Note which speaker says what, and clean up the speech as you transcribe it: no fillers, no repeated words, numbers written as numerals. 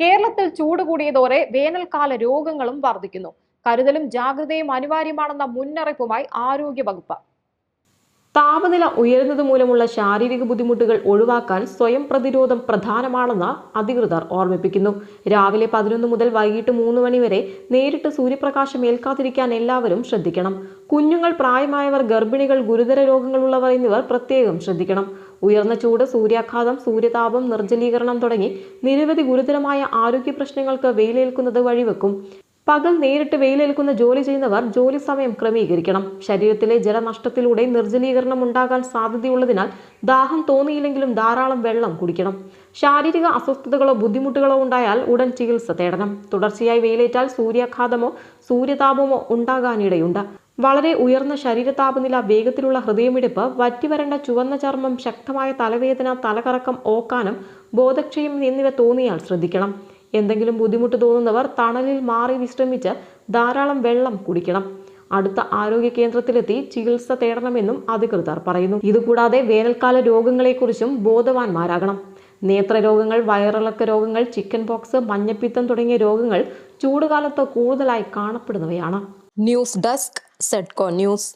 Speaker 1: കേരളത്തിൽ ചൂട് കൂടിയതോടെ വേനൽക്കാല രോഗങ്ങളും വർദ്ധിക്കുന്നു. കരുതലും ജാഗ്രതയും അനിവാര്യമാണെന്ന മുന്നറിയിപ്പുമായി ആരോഗ്യവകുപ്പ്. താപനില ഉയരുന്നത് മൂലമുള്ള ശാരീരിക ബുദ്ധിമുട്ടുകൾ ഒഴിവാക്കാൻ സ്വയം പ്രതിരോധം പ്രധാനമാണെന്ന് അധികൃതർ ഓർമ്മിപ്പിക്കുന്നു. രാവിലെ 11 മുതൽ വൈകിട്ട് 3 മണി വരെ നേരിട്ട് സൂര്യപ്രകാശം ഏൽക്കാതിരിക്കാൻ എല്ലാവരും ശ്രദ്ധിക്കണം. കുഞ്ഞുങ്ങൾ, പ്രായമായവർ, ഗർഭിണികൾ, ഗുരുതര രോഗങ്ങളുള്ളവർ എന്നിവർ പ്രത്യേകം ശ്രദ്ധിക്കണം. ഉയർന്ന ചൂട്, സൂര്യാഘാതം, സൂര്യതാപം, നിർജ്ജലീകരണം തുടങ്ങി നിരവധി ഗുരുതരമായ ആരോഗ്യ പ്രശ്നങ്ങൾക്ക് വെയിലേൽക്കുന്നത് വഴിവെക്കും. പകൽ നേരിട്ട് വെയിലേൽക്കുന്ന ജോലി ചെയ്യുന്നവർ ജോലി സമയം ക്രമീകരിക്കണം. ശരീരത്തിലെ ജലനഷ്ടത്തിലൂടെ നിർജ്ജലീകരണം ഉണ്ടാകാൻ സാധ്യതയുള്ളതിനാൽ ദാഹം തോന്നിയില്ലെങ്കിലും ധാരാളം വെള്ളം കുടിക്കണം. ശാരീരിക അസ്വസ്ഥതകളോ ബുദ്ധിമുട്ടുകളോ ഉണ്ടായാൽ ഉടൻ ചികിത്സ തേടണം. തുടർച്ചയായി വെയിലേറ്റാൽ സൂര്യാഘാതമോ സൂര്യതാപമോ ഉണ്ടാകാനിടയുണ്ട്. വളരെ ഉയർന്ന ശരീര താപനില, വേഗത്തിലുള്ള ഹൃദയമിടിപ്പ്, വറ്റിവരണ്ട ചുവന്ന ചർമ്മം, ശക്തമായ തലവേദന, തലകറക്കം, ഓക്കാനം, ബോധക്ഷയം എന്നിവ തോന്നിയാൽ ശ്രദ്ധിക്കണം. എന്തെങ്കിലും ബുദ്ധിമുട്ട് തോന്നുന്നവർ തണലിൽ മാറി വിശ്രമിച്ച് ധാരാളം വെള്ളം കുടിക്കണം. അടുത്ത ആരോഗ്യ കേന്ദ്രത്തിലെത്തി ചികിത്സ തേടണമെന്നും അധികൃതർ പറയുന്നു. ഇതുകൂടാതെ വേനൽക്കാല രോഗങ്ങളെക്കുറിച്ചും ബോധവാന്മാരാകണം. നേത്രരോഗങ്ങൾ, വയറിളക്ക രോഗങ്ങൾ, ചിക്കൻ പോക്സ്, മഞ്ഞപ്പിത്തം തുടങ്ങിയ രോഗങ്ങൾ ചൂടുകാലത്ത് കൂടുതലായി കാണപ്പെടുന്നവയാണ്. ന്യൂസ് ഡെസ്ക്, സെഡ്കോ ന്യൂസ്.